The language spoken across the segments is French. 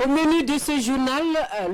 Au menu de ce journal,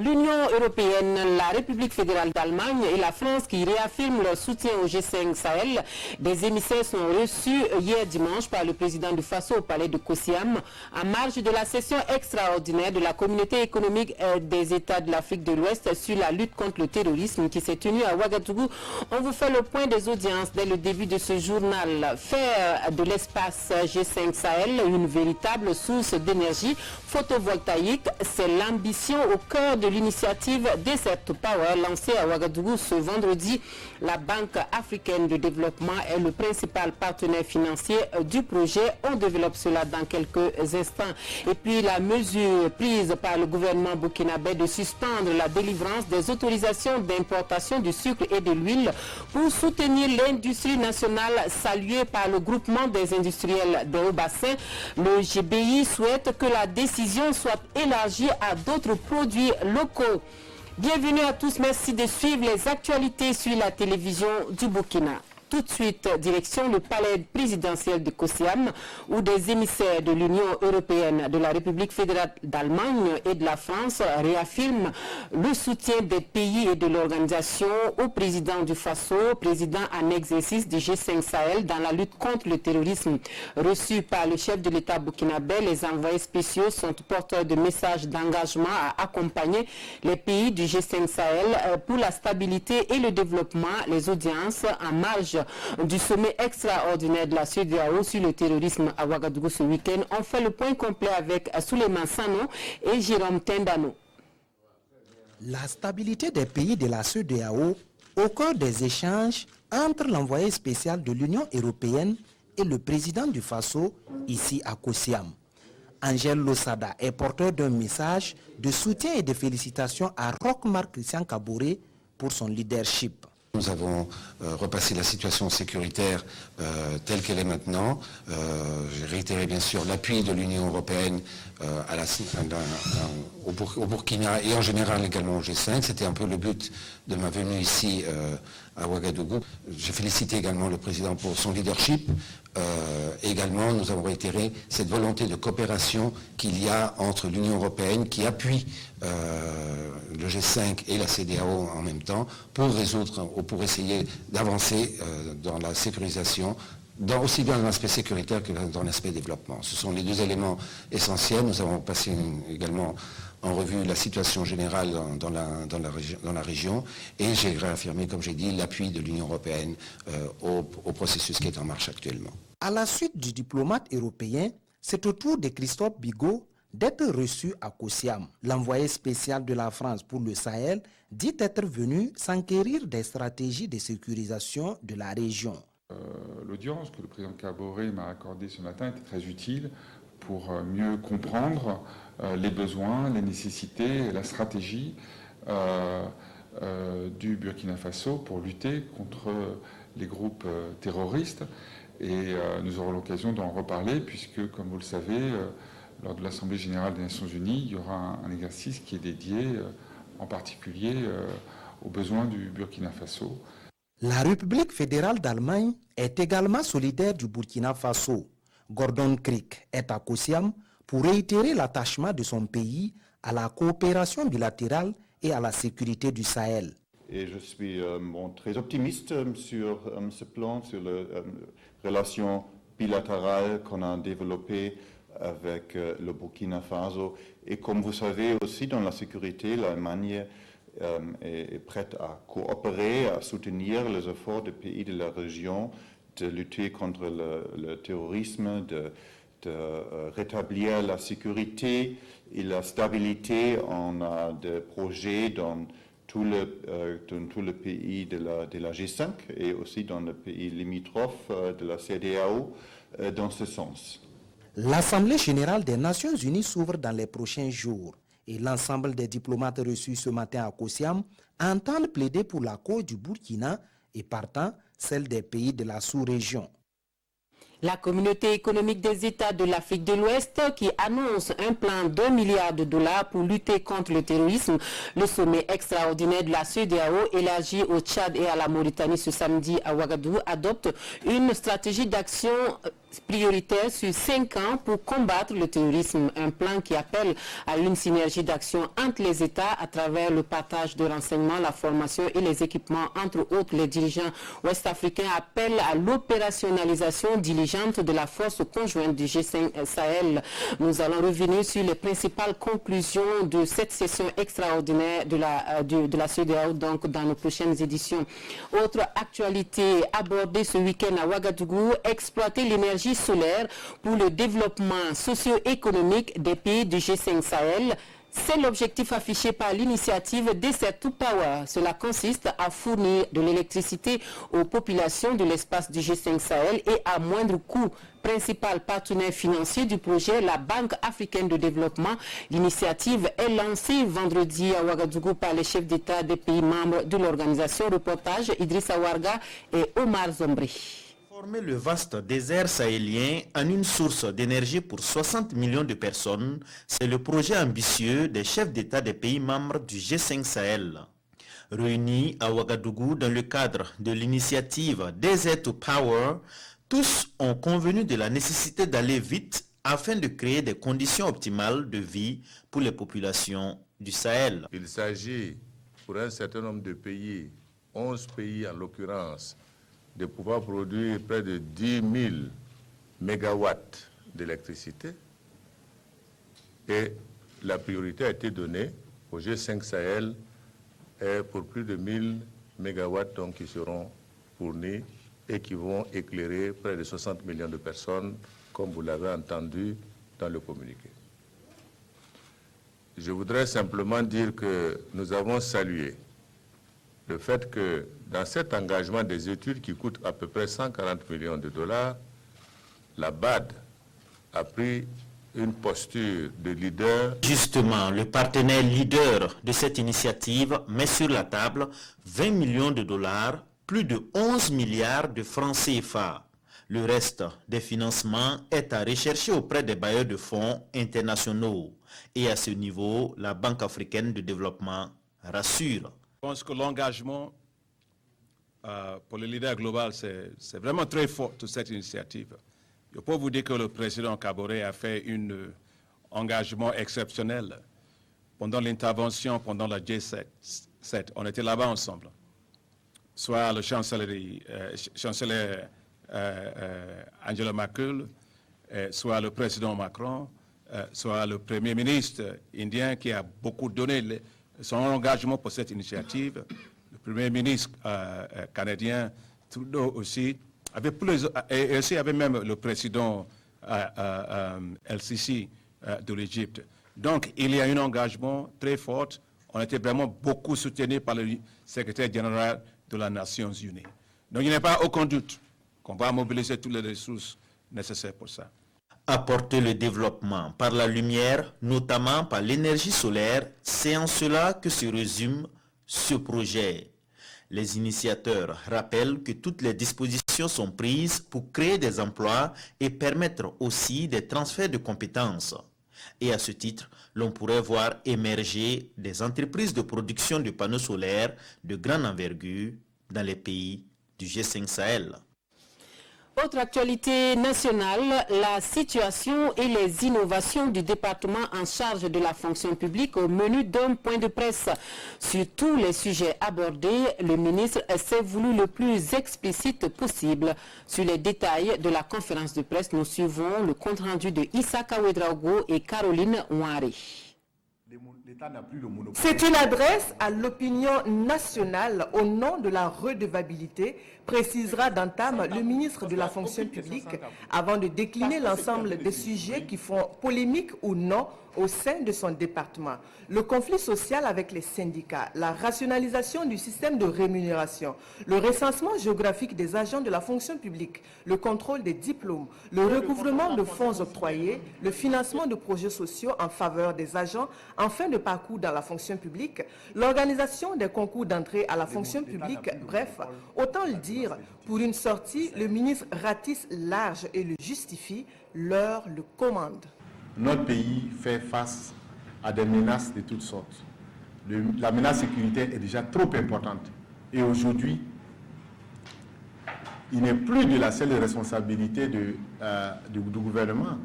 l'Union européenne, la République fédérale d'Allemagne et la France qui réaffirment leur soutien au G5 Sahel. Des émissaires sont reçus hier dimanche par le président du Faso au palais de Kosiam en marge de la session extraordinaire de la communauté économique des États de l'Afrique de l'Ouest sur la lutte contre le terrorisme qui s'est tenue à Ouagadougou. On vous fait le point des audiences dès le début de ce journal. Faire de l'espace G5 Sahel une véritable source d'énergie photovoltaïque, c'est l'ambition au cœur de l'initiative Desert Power lancée à Ouagadougou ce vendredi. La Banque africaine de développement est le principal partenaire financier du projet. On développe cela dans quelques instants. Et puis la mesure prise par le gouvernement burkinabé de suspendre la délivrance des autorisations d'importation du sucre et de l'huile pour soutenir l'industrie nationale saluée par le groupement des industriels des hauts-bassins. Le GBI souhaite que la décision soit élargie à d'autres produits locaux. Bienvenue à tous, merci de suivre les actualités sur la télévision du Burkina. Tout de suite, direction le palais présidentiel de Kosiam, où des émissaires de l'Union européenne, de la République fédérale d'Allemagne et de la France réaffirment le soutien des pays et de l'organisation au président du Faso, président en exercice du G5 Sahel dans la lutte contre le terrorisme. Reçus par le chef de l'État burkinabé, les envoyés spéciaux sont porteurs de messages d'engagement à accompagner les pays du G5 Sahel pour la stabilité et le développement. Les audiences en marge du sommet extraordinaire de la CEDEAO sur le terrorisme à Ouagadougou ce week-end. On fait le point complet avec Souleymane Sano et Jérôme Tendano. La stabilité des pays de la CEDEAO au cœur des échanges entre l'envoyé spécial de l'Union européenne et le président du Faso ici à Kosiam. Angel Losada est porteur d'un message de soutien et de félicitations à Roch-Marc Christian Kaboré pour son leadership. Nous avons repassé la situation sécuritaire telle qu'elle est maintenant. J'ai réitéré bien sûr l'appui de l'Union européenne au Burkina et en général également au G5. C'était un peu le but de ma venue ici à Ouagadougou. J'ai félicité également le président pour son leadership. Également, nous avons réitéré cette volonté de coopération qu'il y a entre l'Union européenne qui appuie le G5 et la CEDEAO en même temps pour résoudre ou pour essayer d'avancer dans la sécurisation, aussi bien dans l'aspect sécuritaire que dans l'aspect développement. Ce sont les deux éléments essentiels. Nous avons passé également en revue la situation générale dans la région et j'ai réaffirmé, comme j'ai dit, l'appui de l'Union européenne au processus qui est en marche actuellement. À la suite du diplomate européen, c'est au tour de Christophe Bigot d'être reçu à Kosiam. L'envoyé spécial de la France pour le Sahel dit être venu s'enquérir des stratégies de sécurisation de la région. L'audience que le président Kaboré m'a accordée ce matin était très utile pour mieux comprendre les besoins, les nécessités et la stratégie du Burkina Faso pour lutter contre les groupes terroristes. Et nous aurons l'occasion d'en reparler puisque, comme vous le savez, lors de l'Assemblée générale des Nations unies, il y aura un exercice qui est dédié en particulier aux besoins du Burkina Faso. La République fédérale d'Allemagne est également solidaire du Burkina Faso. Gordon Crick est à Kosiam pour réitérer l'attachement de son pays à la coopération bilatérale et à la sécurité du Sahel. Et je suis très optimiste sur ce plan, sur les relations bilatérales qu'on a développées avec le Burkina Faso. Et comme vous savez aussi, dans la sécurité, l'Allemagne est prête à coopérer, à soutenir les efforts des pays de la région de lutter contre le terrorisme, de rétablir la sécurité et la stabilité. On a des projets dans tout le pays de la G5 et aussi dans le pays limitrophe de la CEDEAO dans ce sens. L'Assemblée générale des Nations unies s'ouvre dans les prochains jours et l'ensemble des diplomates reçus ce matin à Kosiam entendent plaider pour la cause du Burkina et partant celle des pays de la sous-région. La communauté économique des États de l'Afrique de l'Ouest qui annonce un plan d'$1 milliard pour lutter contre le terrorisme. Le sommet extraordinaire de la CEDEAO élargi au Tchad et à la Mauritanie ce samedi à Ouagadougou adopte une stratégie d'action prioritaire sur 5 ans pour combattre le terrorisme. Un plan qui appelle à une synergie d'action entre les États à travers le partage de renseignements, la formation et les équipements. Entre autres, les dirigeants ouest-africains appellent à l'opérationnalisation diligente de la force conjointe du G5 Sahel. Nous allons revenir sur les principales conclusions de cette session extraordinaire de la CEDEAO, donc dans nos prochaines éditions. Autre actualité abordée ce week-end à Ouagadougou, exploiter l'énergie solaire pour le développement socio-économique des pays du G5 Sahel. C'est l'objectif affiché par l'initiative Desert2Power. Cela consiste à fournir de l'électricité aux populations de l'espace du G5 Sahel et à moindre coût. Principal partenaire financier du projet, la Banque africaine de développement. L'initiative est lancée vendredi à Ouagadougou par les chefs d'État des pays membres de l'organisation. Reportage Idrissa Warga et Omar Zombri. Transformer le vaste désert sahélien en une source d'énergie pour 60 millions de personnes, c'est le projet ambitieux des chefs d'État des pays membres du G5 Sahel. Réunis à Ouagadougou dans le cadre de l'initiative Desert2Power, tous ont convenu de la nécessité d'aller vite afin de créer des conditions optimales de vie pour les populations du Sahel. Il s'agit pour un certain nombre de pays, 11 pays en l'occurrence, de pouvoir produire près de 10 000 mégawatts d'électricité. Et la priorité a été donnée au G5 Sahel pour plus de 1000 mégawatts donc, qui seront fournis et qui vont éclairer près de 60 millions de personnes, comme vous l'avez entendu dans le communiqué. Je voudrais simplement dire que nous avons salué le fait que dans cet engagement des études qui coûtent à peu près 140 millions de dollars, la BAD a pris une posture de leader. Justement, le partenaire leader de cette initiative met sur la table 20 millions de dollars, plus de 11 milliards de francs CFA. Le reste des financements est à rechercher auprès des bailleurs de fonds internationaux. Et à ce niveau, la Banque africaine de développement rassure. Je pense que l'engagement pour le leader global, c'est vraiment très fort, toute cette initiative. Je peux vous dire que le président Kaboré a fait un engagement exceptionnel pendant l'intervention, pendant la G7. On était là-bas ensemble. Soit le chancelier Angela Merkel, soit le président Macron, soit le premier ministre indien qui a beaucoup donné son engagement pour cette initiative. Le premier ministre canadien, Trudeau aussi, et aussi avait même le président El-Sisi de l'Égypte. Donc il y a un engagement très fort. On était vraiment beaucoup soutenus par le secrétaire général de les Nations Unies. Donc il n'y a pas aucun doute qu'on va mobiliser toutes les ressources nécessaires pour ça. Apporter le développement par la lumière, notamment par l'énergie solaire, c'est en cela que se résume ce projet. Les initiateurs rappellent que toutes les dispositions sont prises pour créer des emplois et permettre aussi des transferts de compétences. Et à ce titre, l'on pourrait voir émerger des entreprises de production de panneaux solaires de grande envergure dans les pays du G5 Sahel. Autre actualité nationale, la situation et les innovations du département en charge de la fonction publique au menu d'un point de presse. Sur tous les sujets abordés, le ministre s'est voulu le plus explicite possible. Sur les détails de la conférence de presse, nous suivons le compte-rendu de Issaka Ouedraogo et Caroline Ouare. C'est une adresse à l'opinion nationale au nom de la redevabilité, précisera d'entame le ministre de la fonction publique avant de décliner l'ensemble des sujets qui font polémique ou non au sein de son département. Le conflit social avec les syndicats, la rationalisation du système de rémunération, le recensement géographique des agents de la fonction publique, le contrôle des diplômes, le recouvrement de fonds octroyés, le financement de projets sociaux en faveur des agents en fin de parcours dans la fonction publique, l'organisation des concours d'entrée à la fonction publique, bref, autant le dire, pour une sortie, le ministre ratisse large et le justifie, l'heure le commande. Notre pays fait face à des menaces de toutes sortes. La menace sécuritaire est déjà trop importante. Et aujourd'hui, il n'est plus de la seule responsabilité du gouvernement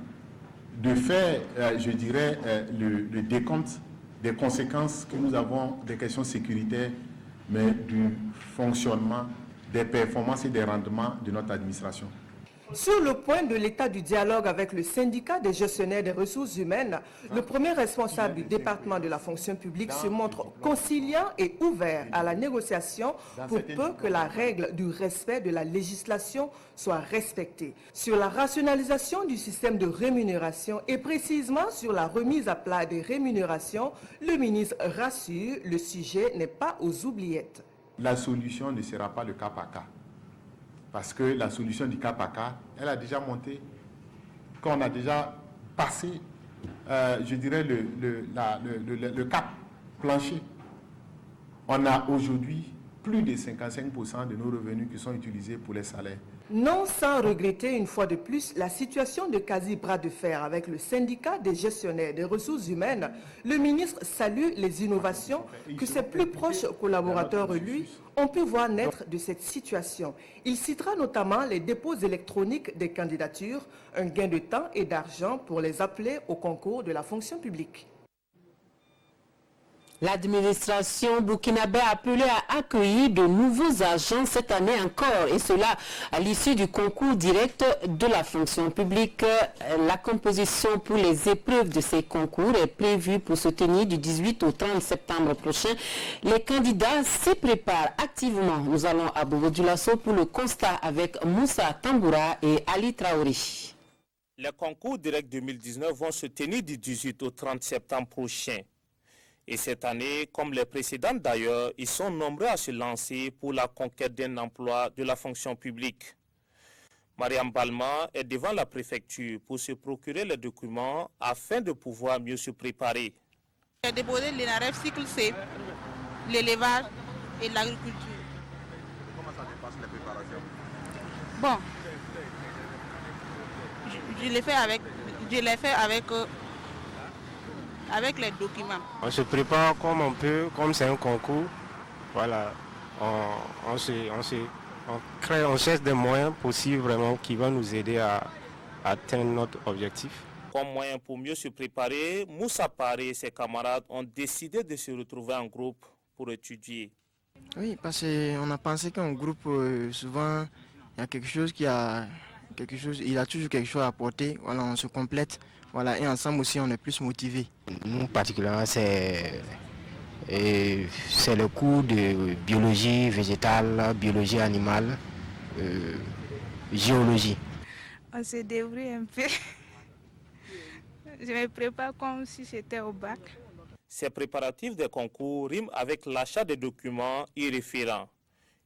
de faire, je dirais, le décompte des conséquences que nous avons des questions sécuritaires, mais du fonctionnement, des performances et des rendements de notre administration. Sur le point de l'état du dialogue avec le syndicat des gestionnaires des ressources humaines, le premier responsable du département de la fonction publique se montre conciliant et ouvert à la négociation pour peu que la règle du respect de la législation soit respectée. Sur la rationalisation du système de rémunération et précisément sur la remise à plat des rémunérations, le ministre rassure, le sujet n'est pas aux oubliettes. La solution ne sera pas le cas par cas. Parce que la solution du cas par cas, elle a déjà monté, quand on a déjà passé, je dirais, le cap plancher. On a aujourd'hui plus de 55% de nos revenus qui sont utilisés pour les salaires. Non sans regretter une fois de plus la situation de quasi-bras de fer avec le syndicat des gestionnaires des ressources humaines, le ministre salue les innovations que ses plus proches collaborateurs, lui, ont pu voir naître de cette situation. Il citera notamment les dépôts électroniques des candidatures, un gain de temps et d'argent pour les appeler au concours de la fonction publique. L'administration burkinabé a appelé à accueillir de nouveaux agents cette année encore, et cela à l'issue du concours direct de la fonction publique. La composition pour les épreuves de ces concours est prévue pour se tenir du 18 au 30 septembre prochain. Les candidats se préparent activement. Nous allons à Bobo-Dioulasso pour le constat avec Moussa Tamboura et Ali Traoré. Les concours directs 2019 vont se tenir du 18 au 30 septembre prochain. Et cette année, comme les précédentes d'ailleurs, ils sont nombreux à se lancer pour la conquête d'un emploi de la fonction publique. Mariam Balma est devant la préfecture pour se procurer les documents afin de pouvoir mieux se préparer. J'ai déposé l'ENAREF cycle C, l'élevage et l'agriculture. Comment ça se passe les préparations? Bon, je l'ai fait avec les documents. On se prépare comme on peut, comme c'est un concours. Voilà, on cherche des moyens possibles vraiment qui vont nous aider à atteindre notre objectif. Comme moyen pour mieux se préparer, Moussa Paré et ses camarades ont décidé de se retrouver en groupe pour étudier. Oui, parce qu'on a pensé qu'en groupe, souvent, il y a quelque chose il a toujours quelque chose à apporter. Voilà, on se complète. Voilà, et ensemble aussi, on est plus motivés. Nous, particulièrement, c'est le cours de biologie végétale, biologie animale, géologie. On se débrouille un peu. Je me prépare comme si c'était au bac. Ces préparatifs des concours riment avec l'achat des documents y référents.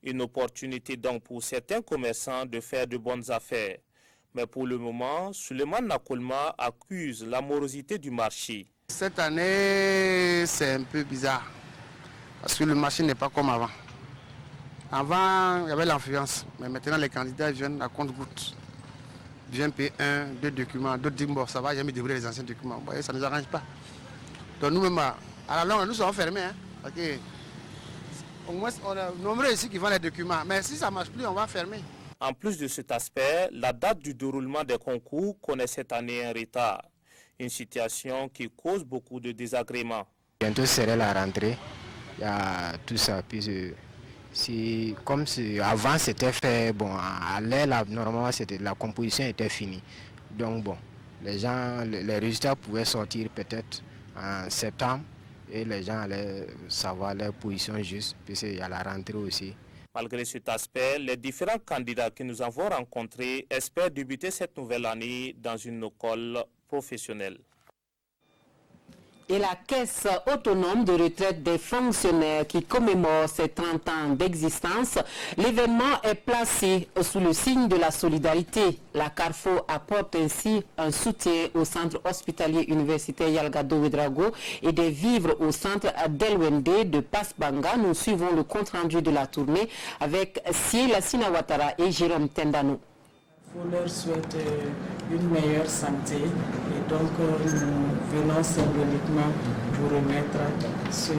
Une opportunité donc pour certains commerçants de faire de bonnes affaires. Mais pour le moment, Suleiman Nakolma accuse la morosité du marché. Cette année, c'est un peu bizarre, parce que le marché n'est pas comme avant. Avant, il y avait l'influence, mais maintenant les candidats viennent à compte-gouttes. Ils viennent payer 1, 2 documents, d'autres disent bon, ça va, jamais débrouiller les anciens documents. Vous voyez, ça ne nous arrange pas. Donc nous-mêmes, à la longue, nous sommes fermés. Parce que, au moins, on a nombreux ici qui vendent les documents, mais si ça ne marche plus, on va fermer. En plus de cet aspect, la date du déroulement des concours connaît cette année un retard. Une situation qui cause beaucoup de désagréments. Bientôt serait la rentrée. Il y a tout ça. Puis, avant c'était fait, bon, à l'air, normalement la composition était finie. Donc bon, les résultats pouvaient sortir peut-être en septembre et les gens allaient savoir leur position juste, puisqu'il y a la rentrée aussi. Malgré cet aspect, les différents candidats que nous avons rencontrés espèrent débuter cette nouvelle année dans une école professionnelle. Et la Caisse autonome de retraite des fonctionnaires qui commémore ses 30 ans d'existence, l'événement est placé sous le signe de la solidarité. La Carrefour apporte ainsi un soutien au centre hospitalier universitaire Yalgado Ouedraogo et des vivres au centre d'Elwende de Pasbanga. Nous suivons le compte-rendu de la tournée avec Siela Sinawatara et Jérôme Tendano. Pour leur souhaiter une meilleure santé et donc nous venons symboliquement vous remettre ce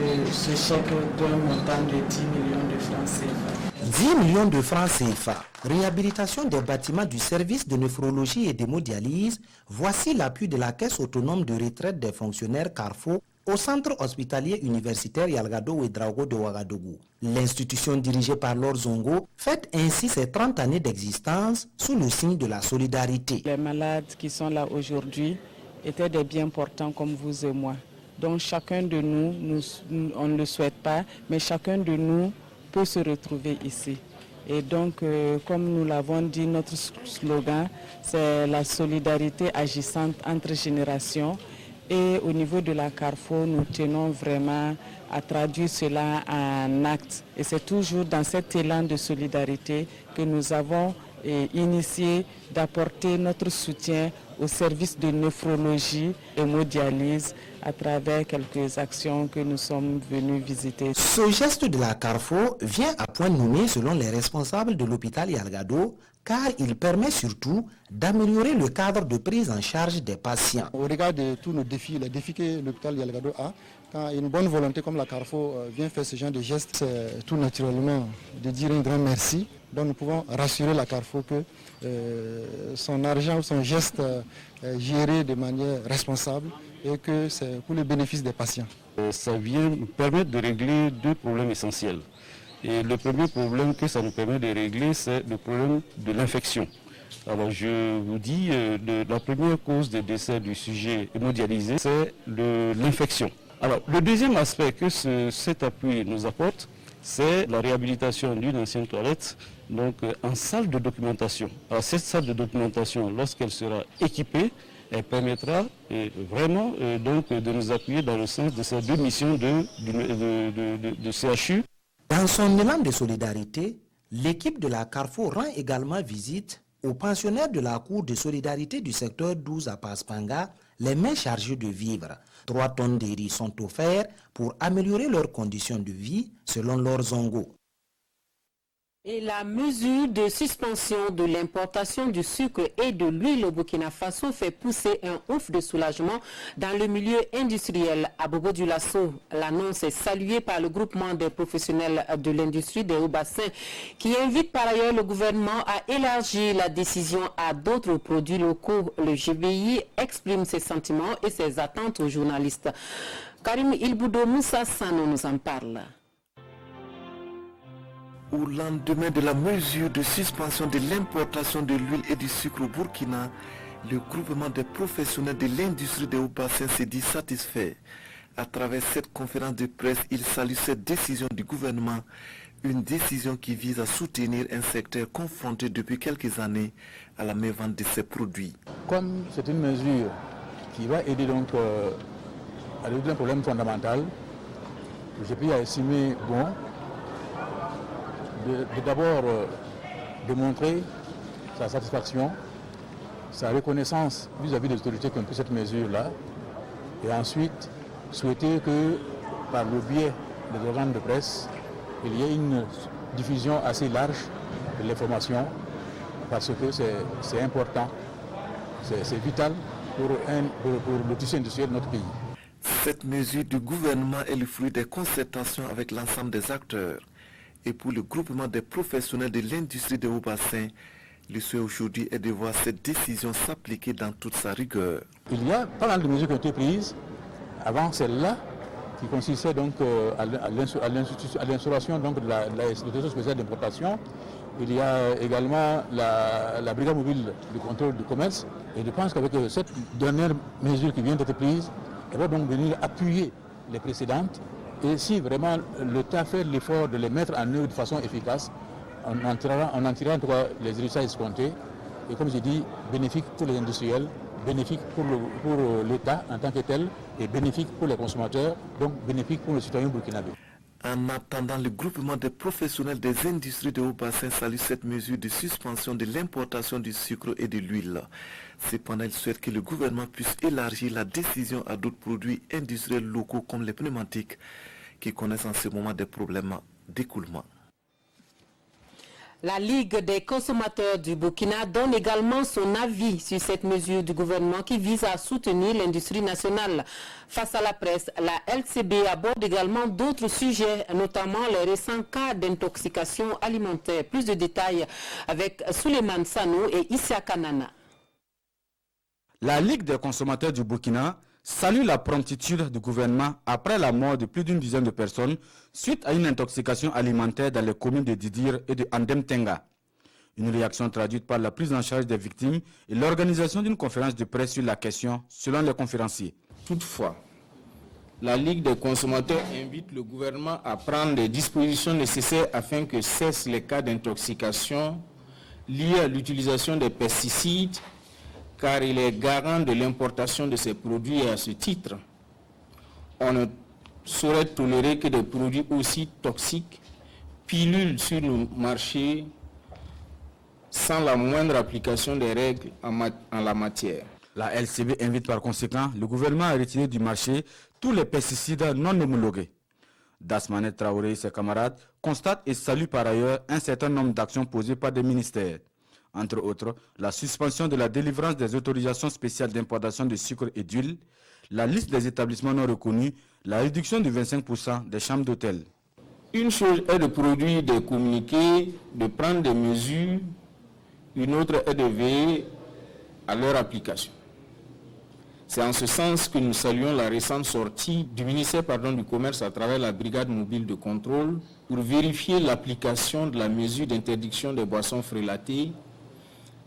chèque d'un montant de 10 millions de francs CFA. 10 millions de francs CFA, réhabilitation des bâtiments du service de néphrologie et d'hémodialyse, voici l'appui de la Caisse autonome de retraite des fonctionnaires Carrefour au centre hospitalier universitaire Yalgado Ouedraogo de Ouagadougou. L'institution dirigée par Lord Zongo fête ainsi ses 30 années d'existence sous le signe de la solidarité. Les malades qui sont là aujourd'hui étaient des bien portants comme vous et moi. Donc chacun de nous, on ne le souhaite pas, mais chacun de nous peut se retrouver ici. Et donc, comme nous l'avons dit, notre slogan, c'est la solidarité agissante entre générations. Et au niveau de la Carrefour, nous tenons vraiment à traduire cela en actes. Et c'est toujours dans cet élan de solidarité que nous avons initié d'apporter notre soutien au service de néphrologie et hémodialyse à travers quelques actions que nous sommes venus visiter. Ce geste de la Carrefour vient à point nommé selon les responsables de l'hôpital Yalgado, car il permet surtout d'améliorer le cadre de prise en charge des patients. Au regard de tous nos défis, les défis que l'hôpital Yalgado a, quand une bonne volonté comme la Carrefour vient faire ce genre de gestes, c'est tout naturellement de dire un grand merci. Donc nous pouvons rassurer la Carrefour que son argent ou son geste est géré de manière responsable et que c'est pour le bénéfice des patients. Ça vient nous permettre de régler deux problèmes essentiels. Et le premier problème que ça nous permet de régler, c'est le problème de l'infection. Alors je vous dis, la première cause de décès du sujet hémodialysé, c'est l'infection. Alors le deuxième aspect que cet appui nous apporte, c'est la réhabilitation d'une ancienne toilette, donc en salle de documentation. Alors cette salle de documentation, lorsqu'elle sera équipée, elle permettra vraiment donc de nous appuyer dans le sens de ces deux missions de CHU. Dans son élan de solidarité, l'équipe de la Carrefour rend également visite aux pensionnaires de la Cour de solidarité du secteur 12 à Paspanga, les mains chargées de vivres. 3 tonnes de riz sont offerts pour améliorer leurs conditions de vie, selon Lord Zongo. Et la mesure de suspension de l'importation du sucre et de l'huile au Burkina Faso fait pousser un ouf de soulagement dans le milieu industriel. À Bobo du Lasso, l'annonce est saluée par le groupement des professionnels de l'industrie des hauts-bassins qui invite par ailleurs le gouvernement à élargir la décision à d'autres produits locaux. Le GBI exprime ses sentiments et ses attentes aux journalistes. Karim Ilboudo Moussa Sano nous en parle. Au lendemain de la mesure de suspension de l'importation de l'huile et du sucre au Burkina, le groupement des professionnels de l'industrie des hauts-bassins s'est dit satisfait. À travers cette conférence de presse, il salue cette décision du gouvernement, une décision qui vise à soutenir un secteur confronté depuis quelques années à la mévente de ses produits. Comme c'est une mesure qui va aider donc à résoudre un problème fondamental, le GPI a estimé bon d'abord démontrer sa satisfaction, sa reconnaissance vis-à-vis des autorités qui ont pris cette mesure-là, et ensuite souhaiter que par le biais des organes de presse, il y ait une diffusion assez large de l'information, parce que c'est important, c'est vital pour le tissu industriel de notre pays. Cette mesure du gouvernement est le fruit des concertations avec l'ensemble des acteurs. Et pour le groupement des professionnels de l'industrie des hauts-bassins, le souhait aujourd'hui est de voir cette décision s'appliquer dans toute sa rigueur. Il y a pas mal de mesures qui ont été prises avant celle-là, qui consistait donc à l'instauration de l'autorisation spéciale d'importation. Il y a également la brigade mobile de contrôle du commerce. Et je pense qu'avec cette dernière mesure qui vient d'être prise, elle va donc venir appuyer les précédentes. Et si vraiment l'État fait l'effort de les mettre en œuvre de façon efficace, on en tirera en tout cas les résultats escomptés. Et comme j'ai dit, bénéfique pour les industriels, bénéfique pour l'État en tant que tel, et bénéfique pour les consommateurs, donc bénéfique pour les citoyens burkinabés. En attendant, le groupement des professionnels des industries de haut-bassin salue cette mesure de suspension de l'importation du sucre et de l'huile. Cependant, il souhaite que le gouvernement puisse élargir la décision à d'autres produits industriels locaux comme les pneumatiques qui connaissent en ce moment des problèmes d'écoulement. La Ligue des consommateurs du Burkina donne également son avis sur cette mesure du gouvernement qui vise à soutenir l'industrie nationale. Face à la presse, la LCB aborde également d'autres sujets, notamment les récents cas d'intoxication alimentaire. Plus de détails avec Souleymane Sanou et Issa Kanana. La Ligue des consommateurs du Burkina salue la promptitude du gouvernement après la mort de plus d'une dizaine de personnes suite à une intoxication alimentaire dans les communes de Didir et de Andem Tenga. Une réaction traduite par la prise en charge des victimes et l'organisation d'une conférence de presse sur la question, selon les conférenciers. Toutefois, la Ligue des consommateurs invite le gouvernement à prendre les dispositions nécessaires afin que cessent les cas d'intoxication liés à l'utilisation des pesticides, car il est garant de l'importation de ces produits et à ce titre, on ne saurait tolérer que des produits aussi toxiques pilulent sur le marché sans la moindre application des règles en la matière. La LCB invite par conséquent le gouvernement à retirer du marché tous les pesticides non homologués. Dasmanet Traoré et ses camarades constatent et saluent par ailleurs un certain nombre d'actions posées par des ministères. Entre autres, la suspension de la délivrance des autorisations spéciales d'importation de sucre et d'huile, la liste des établissements non reconnus, la réduction de 25% des chambres d'hôtel. Une chose est de produire des communiqués, de prendre des mesures, une autre est de veiller à leur application. C'est en ce sens que nous saluons la récente sortie du ministère du Commerce à travers la brigade mobile de contrôle pour vérifier l'application de la mesure d'interdiction des boissons frélatées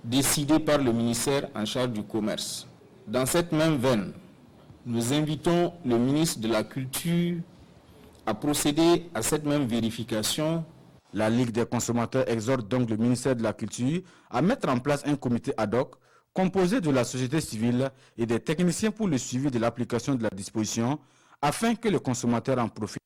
décidée par le ministère en charge du commerce. Dans cette même veine, nous invitons le ministre de la Culture à procéder à cette même vérification. La Ligue des consommateurs exhorte donc le ministère de la Culture à mettre en place un comité ad hoc composé de la société civile et des techniciens pour le suivi de l'application de la disposition afin que le consommateur en profite.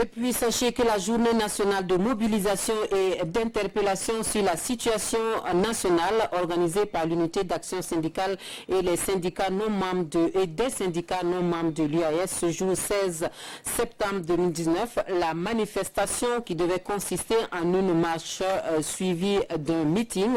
Et puis sachez que la journée nationale de mobilisation et d'interpellation sur la situation nationale organisée par l'unité d'action syndicale et les syndicats non membres des syndicats non membres de l'UAS se joue le 16 septembre 2019. La manifestation qui devait consister en une marche suivie d'un meeting.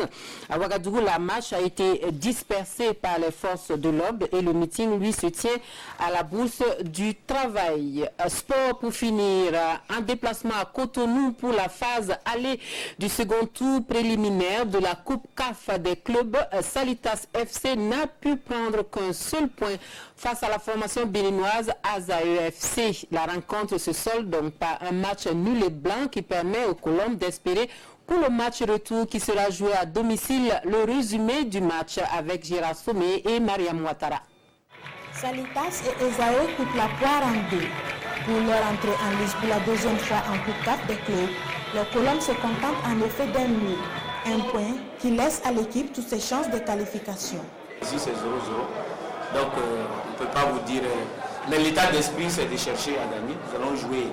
À Ouagadougou, la marche a été dispersée par les forces de l'ordre et le meeting lui se tient à la Bourse du Travail. Sport pour finir. En déplacement à Cotonou pour la phase aller du second tour préliminaire de la Coupe CAF des clubs, Salitas FC n'a pu prendre qu'un seul point face à la formation béninoise ASAE-FC. La rencontre se solde donc par un match nul et blanc qui permet aux Colombes d'espérer pour le match retour qui sera joué à domicile. Le résumé du match avec Gérard Somé et Mariam Ouattara. Salitas et ASAE coupent la poire en deux. Pour leur entrée en lice pour la deuxième fois en Coupe CAF des clubs, les Colombes se contentent en effet d'un nul. Un point qui laisse à l'équipe toutes ses chances de qualification. Ici c'est 0-0, donc on ne peut pas vous dire... Mais l'état d'esprit c'est de chercher à gagner. Nous allons jouer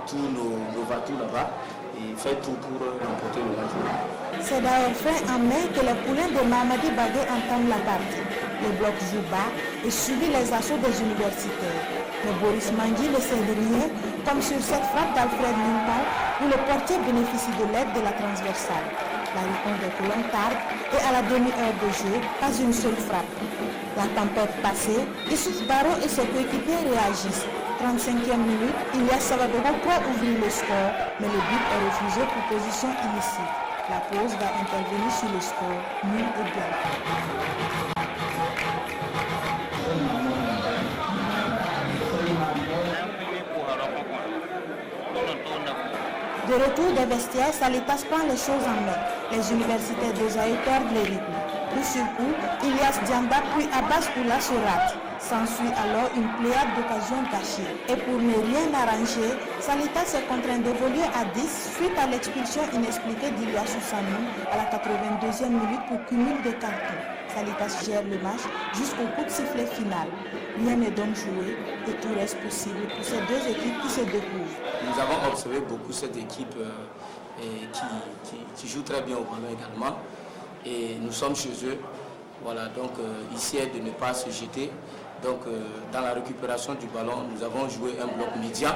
tous nos vatous là-bas et faire tout pour remporter le match. C'est d'ailleurs fin en mai que les poulains de Mamadi Bagué entament la partie. Le bloc joue bas et subit les assauts des universitaires. Mais Boris Mangui ne cède rien, comme sur cette frappe d'Alfred Limpal, où le portier bénéficie de l'aide de la transversale. La réponse des Colombes tarde et à la demi-heure de jeu, pas une seule frappe. La tempête passée, Issouf Baro et ses coéquipiers réagissent. 35e minute, Ilias Savadogo croit ouvrir le score, mais le but est refusé pour position illicite. La pause va intervenir sur le score, nul et blanc. De retour des vestiaires, Salitas prend les choses en main. Les universitaires d'Osaï perdent les rythmes. Coup sur coup, Ilias Diamba puis Abbas Oula se rate. S'ensuit alors une pléiade d'occasions gâchées. Et pour ne rien arranger, Salitas est contraint d'évoluer à 10 suite à l'expulsion inexpliquée d'Ilias Soussanou à la 82e minute pour cumul de cartons. Salitas gère le match jusqu'au coup de sifflet final. Rien n'est donc joué et tout reste possible pour ces deux équipes qui se découvrent. Nous avons observé beaucoup cette équipe qui joue très bien au ballon également. Et nous sommes chez eux. Voilà, donc ici est de ne pas se jeter. Donc dans la récupération du ballon, nous avons joué un bloc médian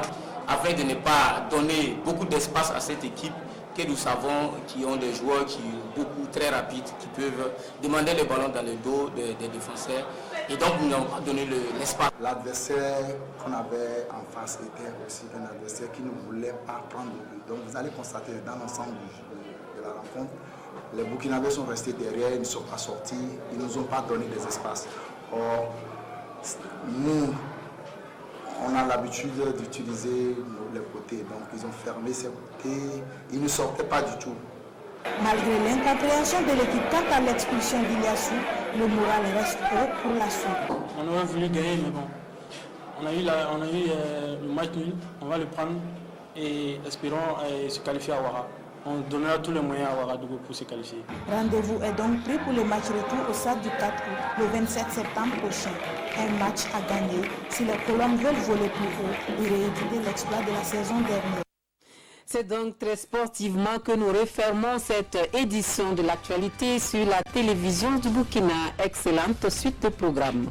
afin de ne pas donner beaucoup d'espace à cette équipe que nous savons qui ont des joueurs qui beaucoup très rapides, qui peuvent demander le ballon dans le dos des défenseurs. Et donc nous n'avons pas donné l'espace. L'adversaire qu'on avait en face était aussi un adversaire qui ne voulait pas prendre le but. Donc vous allez constater dans l'ensemble de la rencontre, les Burkinabés sont restés derrière, ils ne sont pas sortis, ils ne nous ont pas donné des espaces. Or, nous, on a l'habitude d'utiliser les côtés, donc ils ont fermé ces côtés, ils ne sortaient pas du tout. Malgré l'incompréhension de l'équipe quant à l'expulsion d'Iliassou, le moral reste haut pour la suite. On aurait voulu gagner, mais bon, on a eu le match nul, on va le prendre et espérons se qualifier à Ouara. On donnera tous les moyens à Ouagadougou pour se qualifier. Rendez-vous est donc pris pour le match retour au stade du 4 août, le 27 septembre prochain. Un match à gagner si les Colombes veulent voler plus haut et rééditer l'exploit de la saison dernière. C'est donc très sportivement que nous refermons cette édition de l'actualité sur la télévision du Burkina. Excellente suite de programme.